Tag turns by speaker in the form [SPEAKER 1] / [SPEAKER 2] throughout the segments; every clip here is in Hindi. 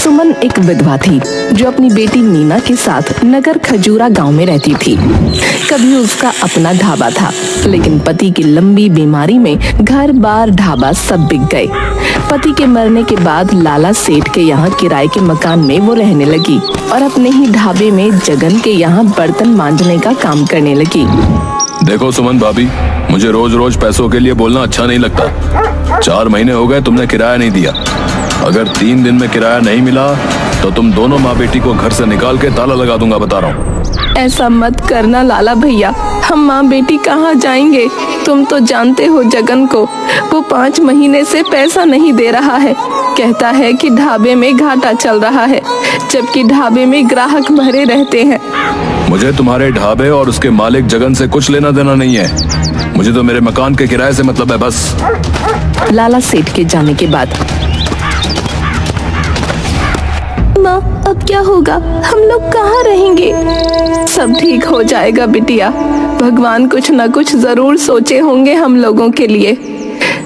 [SPEAKER 1] सुमन एक विधवा थी जो अपनी बेटी मीना के साथ नगर खजूरा गांव में रहती थी। कभी उसका अपना ढाबा था, लेकिन पति की लंबी बीमारी में घर बार ढाबा सब बिक गए। पति के मरने के बाद लाला सेठ के यहाँ किराए के मकान में वो रहने लगी और अपने ही ढाबे में जगन के यहाँ बर्तन मांजने का काम करने लगी।
[SPEAKER 2] देखो सुमन भाभी, मुझे रोज रोज पैसों के लिए बोलना अच्छा नहीं लगता। 4 महीने हो गए तुमने किराया नहीं दिया। अगर 3 दिन में किराया नहीं मिला तो तुम दोनों माँ बेटी को घर से निकाल के ताला लगा दूंगा, बता रहा हूँ।
[SPEAKER 1] ऐसा मत करना लाला भैया, हम माँ बेटी कहाँ जाएंगे? तुम तो जानते हो जगन को, वो 5 महीने से पैसा नहीं दे रहा है। कहता है कि ढाबे में घाटा चल रहा है, जबकि ढाबे में ग्राहक भरे रहते हैं।
[SPEAKER 2] मुझे तुम्हारे ढाबे और उसके मालिक जगन से कुछ लेना देना नहीं है। मुझे तो मेरे मकान के किराए से मतलब है, बस।
[SPEAKER 1] लाला सेठ के जाने के बाद माँ, अब क्या होगा? हम लोग कहाँ रहेंगे? सब ठीक हो जाएगा बिटिया, भगवान कुछ न कुछ जरूर सोचे होंगे हम लोगों के लिए।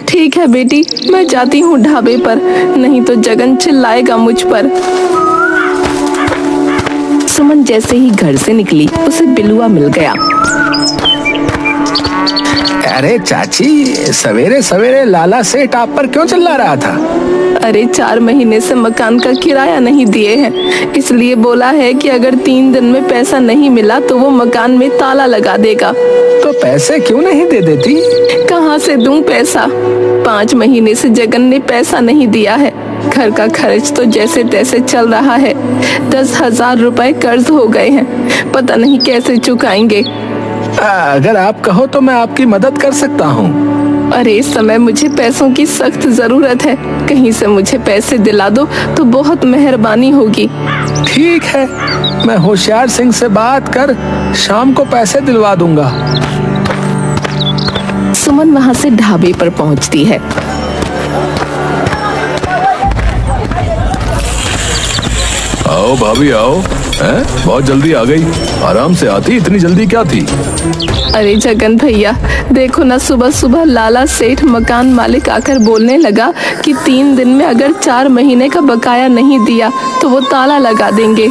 [SPEAKER 1] ठीक है बेटी, मैं जाती हूँ ढाबे पर, नहीं तो जगन चिल्लाएगा मुझ पर। सुमन जैसे ही घर से निकली उसे बिलुआ मिल गया।
[SPEAKER 3] अरे चाची, सवेरे सवेरे लाला सेठ आप पर क्यों चिल्ला रहा था?
[SPEAKER 1] अरे 4 महीने से मकान का किराया नहीं दिए हैं, इसलिए बोला है कि अगर 3 दिन में पैसा नहीं मिला तो वो मकान में ताला लगा देगा।
[SPEAKER 3] तो पैसे क्यों नहीं दे देती?
[SPEAKER 1] कहाँ से दूं पैसा? 5 महीने से जगन ने पैसा नहीं दिया है। घर का खर्च तो जैसे तैसे चल रहा है। 10,000 रुपए कर्ज हो गए हैं, पता नहीं कैसे चुकाएंगे।
[SPEAKER 3] अगर आप कहो तो मैं आपकी मदद कर सकता हूँ।
[SPEAKER 1] अरे इस समय मुझे पैसों की सख्त जरूरत है, कहीं से मुझे पैसे दिला दो तो बहुत मेहरबानी होगी।
[SPEAKER 3] ठीक है, मैं होशियार सिंह से बात कर शाम को पैसे दिलवा दूंगा।
[SPEAKER 1] सुमन वहाँ से ढाबे पर पहुँचती है।
[SPEAKER 2] आओ भाभी आओ। हैं? बहुत जल्दी आ गई। आराम से आती, इतनी जल्दी क्या थी?
[SPEAKER 1] अरे जगन भैया, देखो ना, सुबह सुबह लाला सेठ मकान मालिक आकर बोलने लगा कि 3 दिन में अगर 4 महीने का बकाया नहीं दिया तो वो ताला लगा देंगे।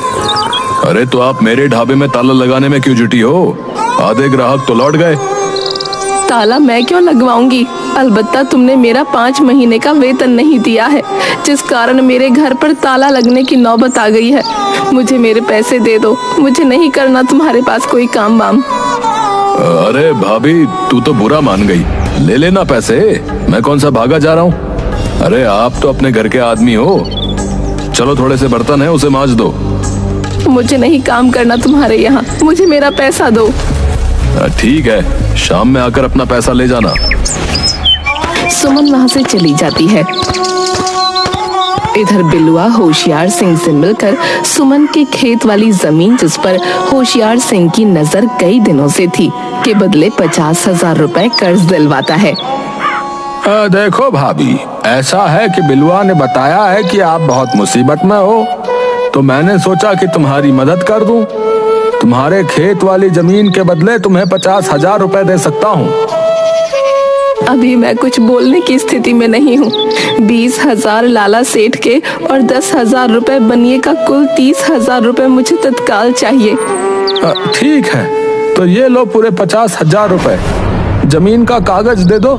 [SPEAKER 2] अरे तो आप मेरे ढाबे में ताला लगाने में क्यों जुटी हो? आधे ग्राहक तो लौट गए।
[SPEAKER 1] ताला मैं क्यों लगवाऊंगी? अलबत्ता तुमने मेरा 5 महीने का वेतन नहीं दिया है, जिस कारण मेरे घर पर ताला लगने की नौबत आ गई है। मुझे मेरे पैसे दे दो, मुझे नहीं करना तुम्हारे पास कोई काम वाम।
[SPEAKER 2] अरे भाभी, तू तो बुरा मान गई। ले लेना पैसे, मैं कौन सा भागा जा रहा हूँ। अरे आप तो अपने घर के आदमी हो। चलो थोड़े से बर्तन है, उसे मांज दो।
[SPEAKER 1] मुझे नहीं काम करना तुम्हारे यहाँ, मुझे मेरा पैसा दो।
[SPEAKER 2] ठीक है, शाम में आकर अपना पैसा ले जाना।
[SPEAKER 1] सुमन वहाँ से चली जाती है। इधर बिलुआ होशियार सिंह से मिलकर सुमन के खेत वाली जमीन, जिस पर होशियार सिंह की नजर कई दिनों से थी, के बदले 50,000 रुपए कर्ज दिलवाता है।
[SPEAKER 3] देखो भाभी, ऐसा है कि बिलुआ ने बताया है कि आप बहुत मुसीबत में हो, तो मैंने सोचा कि तुम्हारी मदद कर दूं। तुम्हारे खेत वाली जमीन के बदले तुम्हें 50,000 रुपए दे सकता हूँ।
[SPEAKER 1] अभी मैं कुछ बोलने की स्थिति में नहीं हूँ। 20,000 लाला सेठ के और 10,000 रुपए बनिए का कुल 30,000 रुपए मुझे तत्काल चाहिए।
[SPEAKER 3] ठीक है, तो ये लो पूरे 50,000 रुपए। जमीन का कागज दे दो।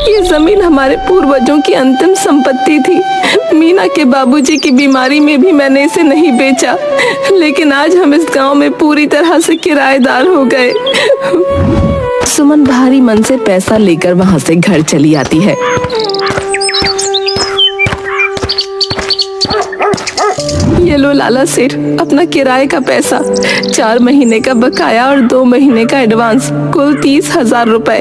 [SPEAKER 1] ये जमीन हमारे पूर्वजों की अंतिम संपत्ति थी। मीना के बाबूजी की बीमारी में भी मैंने इसे नहीं बेचा, लेकिन आज हम इस गांव में पूरी तरह से किराएदार हो गए। सुमन भारी मन से पैसा लेकर वहां से घर चली आती है। ये लो लाला सेठ, अपना किराए का पैसा, 4 महीने का बकाया और 2 महीने का एडवांस, कुल 30,000 रुपए।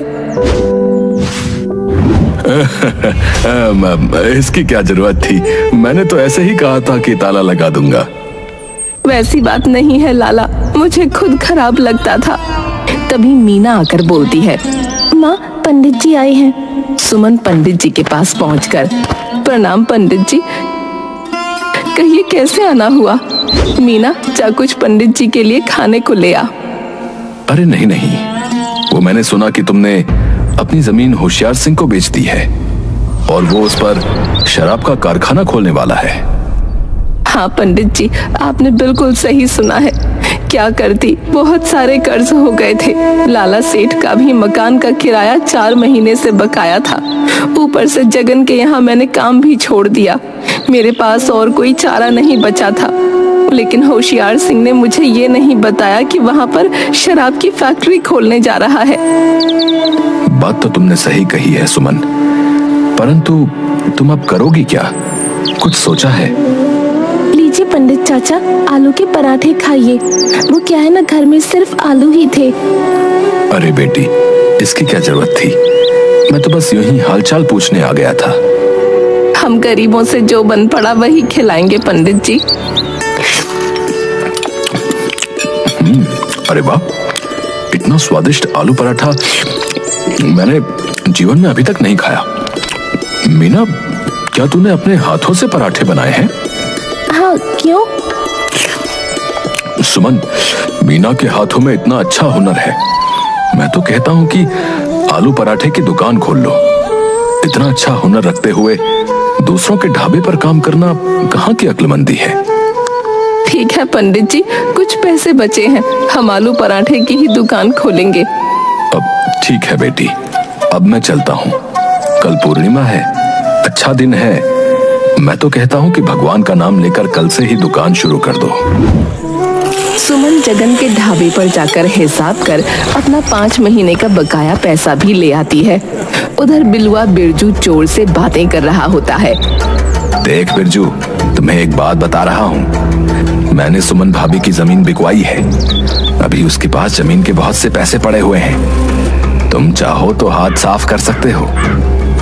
[SPEAKER 2] इसकी क्या जरूरत थी? मैंने तो ऐसे ही कहा था कि ताला लगा दूंगा।
[SPEAKER 1] वैसी बात नहीं है लाला, मुझे खुद खराब लगता था। तभी मीना आकर बोलती है, माँ पंडित जी आए हैं। सुमन पंडित जी के पास पहुंचकर, प्रणाम पंडित जी, कहिए कैसे आना हुआ? मीना, जा कुछ पंडित जी के लिए खाने को ले आ।
[SPEAKER 2] अरे नहीं नहीं, वो मैंने सुना कि तुमने अपनी जमीन होशियार सिंह को बेच दी है और वो उस पर शराब का कारखाना खोलने वाला है।
[SPEAKER 1] हाँ पंडित जी, आपने बिल्कुल सही सुना है। क्या करती, बहुत सारे कर्ज हो गए थे। लाला सेठ का भी मकान का किराया 4 महीने से बकाया था। ऊपर से जगन के यहाँ मैंने काम भी छोड़ दिया। मेरे पास और कोई चारा नहीं बचा था। लेकिन होशियार सिंह ने मुझे ये नहीं बताया कि वहाँ पर शराब की फैक्ट्री खोलने जा रहा है।
[SPEAKER 2] बात तो तुमने सही कही है सुमन, परंतु तुम अब करोगी क्या? कुछ सोचा है?
[SPEAKER 1] लीजिए पंडित चाचा, आलू के पराठे खाइए। वो क्या है ना, घर में सिर्फ आलू ही थे।
[SPEAKER 2] अरे बेटी, इसकी क्या जरूरत थी? मैं तो बस यूं ही हालचाल पूछने आ गया था।
[SPEAKER 1] हम गरीबों से जो बन पड़ा वही खिलाएंगे पंडित जी।
[SPEAKER 2] अरे वाह, इतना स्वादिष्ट आलू पराठा मैंने जीवन में अभी तक नहीं खाया। मीना, क्या तूने अपने हाथों से पराठे बनाए हैं?
[SPEAKER 1] हाँ, क्यों?
[SPEAKER 2] सुमन, मीना के हाथों में इतना अच्छा हुनर है। मैं तो कहता हूँ कि आलू पराठे की दुकान खोल लो। इतना अच्छा हुनर रखते हुए दूसरों के ढाबे पर काम करना कहाँ की अक्लमंदी है।
[SPEAKER 1] ठीक है पंडित जी, कुछ पैसे बचे हैं, हम आलू पराठे की ही दुकान खोलेंगे।
[SPEAKER 2] अब ठीक है बेटी, अब मैं चलता हूँ। कल पूर्णिमा है, अच्छा दिन है। मैं तो कहता हूँ कि भगवान का नाम लेकर कल से ही दुकान शुरू कर दो।
[SPEAKER 1] सुमन जगन के ढाबे पर जाकर हिसाब कर अपना 5 महीने का बकाया पैसा भी ले आती है। उधर बिलुआ बिरजू चोर से बातें कर रहा होता है।
[SPEAKER 2] देख बिरजू, तुम्हें एक बात बता रहा हूँ। मैंने सुमन भाभी की जमीन बिकवाई है। अभी उसके पास जमीन के बहुत से पैसे पड़े हुए हैं। तुम चाहो तो हाथ साफ कर सकते हो,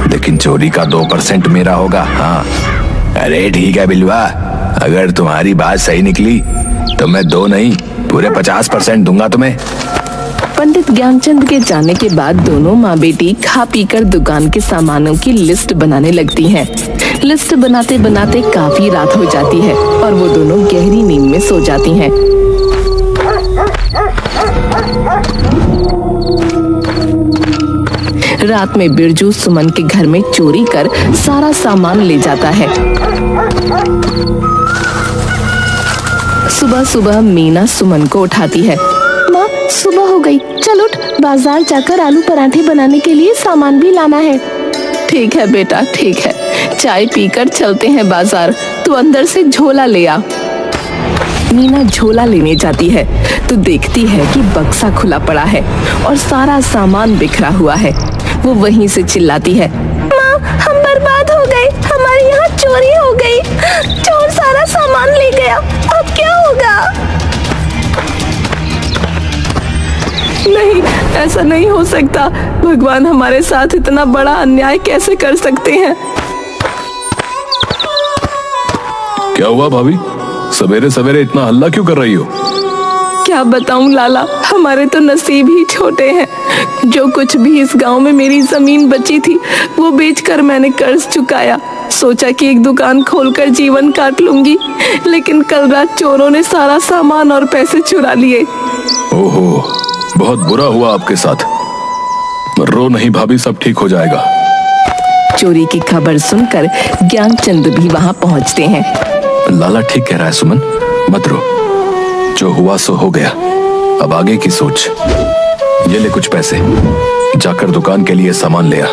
[SPEAKER 2] लेकिन चोरी का 2% मेरा होगा। हाँ, अरे ठीक है बिलुआ, अगर तुम्हारी बात सही निकली तो मैं 2 नहीं पूरे 50% दूंगा तुम्हें।
[SPEAKER 1] पंडित ज्ञानचंद के जाने के बाद दोनों माँ बेटी खा पीकर दुकान के सामानों की लिस्ट बनाने लगती हैं। लिस्ट बनाते बनाते काफी रात हो जाती है और वो दोनों गहरी नींद में सो जाती हैं। रात में बिरजू सुमन के घर में चोरी कर सारा सामान ले जाता है। सुबह सुबह मीना सुमन को उठाती है। माँ, सुबह हो गई, चल उठ, बाजार जाकर आलू पराठे बनाने के लिए सामान भी लाना है। ठीक है बेटा, ठीक है, चाय पीकर चलते हैं बाजार। तू अंदर से झोला ले आ। मीना झोला लेने जाती है तो देखती है कि बक्सा खुला पड़ा है और सारा सामान बिखरा हुआ है। वो वहीं से चिल्लाती है, माँ, हम बर्बाद हो गए, हमारे यहाँ चोरी हो गई, चोर सारा सामान ले गया, अब क्या होगा? नहीं, ऐसा नहीं हो सकता। भगवान हमारे साथ इतना बड़ा अन्याय कैसे कर सकते हैं?
[SPEAKER 2] क्या हुआ भाभी, सवेरे सवेरे इतना हल्ला क्यों कर रही हो?
[SPEAKER 1] क्या बताऊं लाला, हमारे तो नसीब ही छोटे हैं। जो कुछ भी इस गांव में मेरी जमीन बची थी वो बेचकर मैंने कर्ज चुकाया। सोचा कि एक दुकान खोलकर जीवन काट लूंगी, लेकिन कल रात चोरों ने सारा सामान और पैसे चुरा लिए।
[SPEAKER 2] ओहो, बहुत बुरा हुआ आपके साथ। रो नहीं भाभी, सब ठीक हो जाएगा।
[SPEAKER 1] चोरी की खबर सुनकर ज्ञानचंद भी वहां पहुंचते हैं।
[SPEAKER 2] लाला ठीक कह रहा है सुमन, मत रो। जो हुआ सो हो गया, अब आगे की सोच। ये ले कुछ पैसे, जाकर दुकान के लिए सामान ले आ।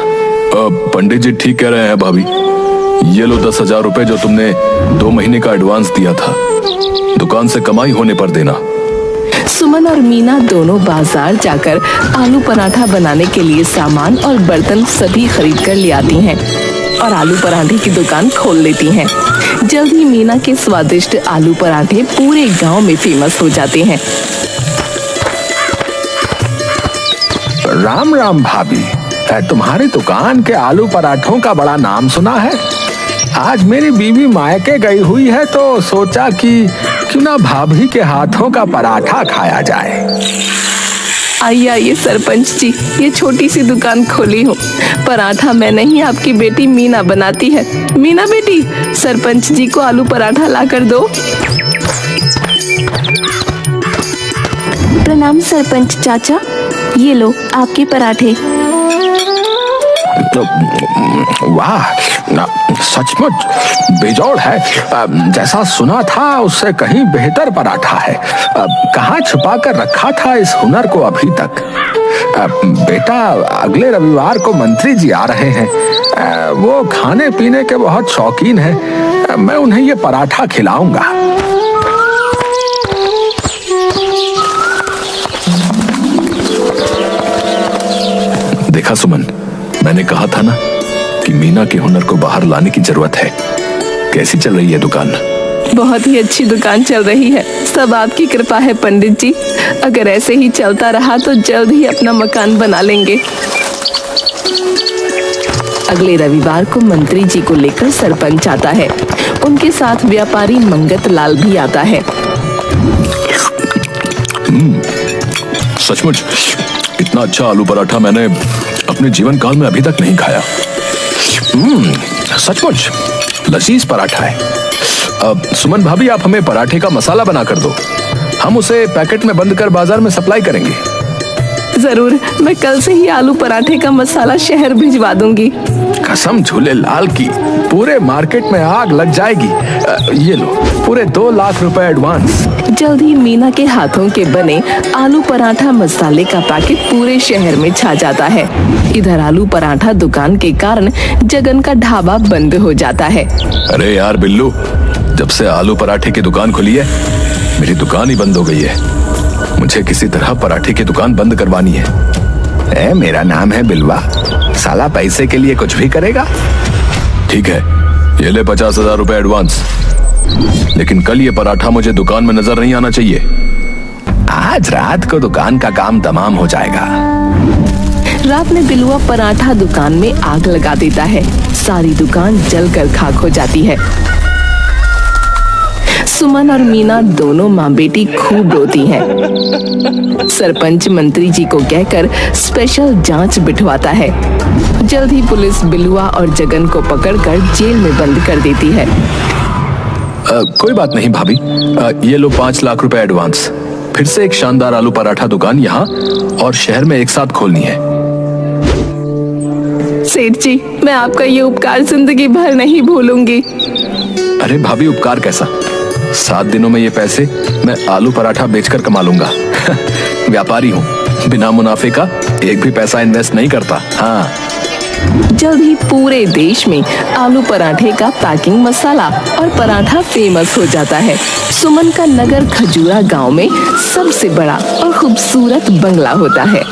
[SPEAKER 2] पंडित जी ठीक कह रहे हैं भाभी। ये लो 10,000 रुपए जो तुमने 2 महीने का एडवांस दिया था, दुकान से कमाई होने पर देना।
[SPEAKER 1] सुमन और मीना दोनों बाजार जाकर आलू पराठा बनाने के लिए सामान और बर्तन सभी खरीद कर ले आती हैं और आलू पराठे की दुकान खोल लेती हैं। जल्द ही मीना के स्वादिष्ट आलू पराठे पूरे गांव में फेमस हो जाते हैं।
[SPEAKER 3] राम राम भाभी, तुम्हारी दुकान के आलू पराठों का बड़ा नाम सुना है। आज मेरी बीवी मायके गई हुई है तो सोचा कि क्यों ना भाभी के हाथों का पराठा खाया जाए।
[SPEAKER 1] आइए आइए सरपंच जी, ये छोटी सी दुकान खोली हूँ। पराठा मैं नहीं, आपकी बेटी मीना बनाती है। मीना बेटी, सरपंच जी को आलू पराठा ला कर दो।
[SPEAKER 4] प्रणाम सरपंच चाचा, ये लो आपके पराठे।
[SPEAKER 3] वाह, सचमुच बेजोड़ है। जैसा सुना था उससे कहीं बेहतर पराठा है। कहाँ छुपा कर रखा था इस हुनर को अभी तक? बेटा, अगले रविवार को मंत्री जी आ रहे हैं। वो खाने पीने के बहुत शौकीन हैं। मैं उन्हें ये पराठा खिलाऊंगा।
[SPEAKER 2] देखा सुमन, मैंने कहा था ना कि मीना के हुनर को बाहर लाने की जरूरत है। कैसी चल रही है दुकान?
[SPEAKER 1] बहुत ही अच्छी दुकान चल रही है। सब आपकी कृपा है पंडित जी। अगर ऐसे ही चलता रहा तो जल्द ही अपना मकान बना लेंगे। अगले रविवार को मंत्री जी को लेकर सरपंच आता है। उनके साथ व्यापारी मंगत लाल भी आता है।
[SPEAKER 2] सचमुच इतना अच्छा आलू पराठा मैंने अपने जीवन काल में अभी तक नहीं खाया। सचमुच लजीज पराठा है। सुमन भाभी, आप हमें पराठे का मसाला बना कर दो। हम उसे पैकेट में बंद कर बाजार में सप्लाई करेंगे।
[SPEAKER 1] जरूर, मैं कल से ही आलू पराठे का मसाला शहर भिजवा दूंगी।
[SPEAKER 3] कसम झूले लाल की, पूरे मार्केट में आग लग जाएगी। ये लो, पूरे 2 लाख रुपए एडवांस।
[SPEAKER 1] जल्द ही मीना के हाथों के बने आलू पराठा मसाले का पैकेट पूरे शहर में छा जाता है। इधर आलू पराठा दुकान के कारण जगन का ढाबा बंद हो जाता है।
[SPEAKER 2] अरे यार बिल्लू, जब से आलू पराठे की दुकान खुली है मेरी दुकान ही बंद हो गई है। मुझे किसी तरह पराठे की दुकान बंद करवानी है।
[SPEAKER 3] मेरा नाम है बिलवा, साला पैसे के लिए कुछ भी करेगा।
[SPEAKER 2] ठीक है, ये ले 50,000 रुपए एडवांस। लेकिन कल ये पराठा मुझे दुकान में नजर नहीं आना चाहिए।
[SPEAKER 3] आज रात को दुकान का काम तमाम हो जाएगा।
[SPEAKER 1] रात में बिलुआ पराठा दुकान में आग लगा देता है। सारी दुकान जलकर खाक हो जाती है। सुमन और मीना दोनों माँ बेटी खूब रोती हैं। सरपंच मंत्री जी को कहकर स्पेशल जांच बिठवाता है। जल्द ही पुलिस बिलुआ और जगन को पकड़कर जेल में बंद कर देती है।
[SPEAKER 2] कोई बात नहीं भाभी, ये लो 5 लाख रुपए एडवांस। फिर से एक शानदार आलू पराठा दुकान यहाँ और शहर में एक साथ खोलनी है।
[SPEAKER 1] सेठ जी, मैं आपका ये उपकार जिंदगी भर नहीं भूलूंगी।
[SPEAKER 2] अरे भाभी, उपकार कैसा? 7 दिनों में ये पैसे मैं आलू पराठा बेचकर कमा लूंगा। व्यापारी हूँ, बिना मुनाफे का एक भी पैसा इन्वेस्ट नहीं करता। हाँ।
[SPEAKER 1] जल्द ही पूरे देश में आलू पराठे का पैकिंग मसाला और पराठा फेमस हो जाता है। सुमन का नगर खजूरा गांव में सबसे बड़ा और खूबसूरत बंगला होता है।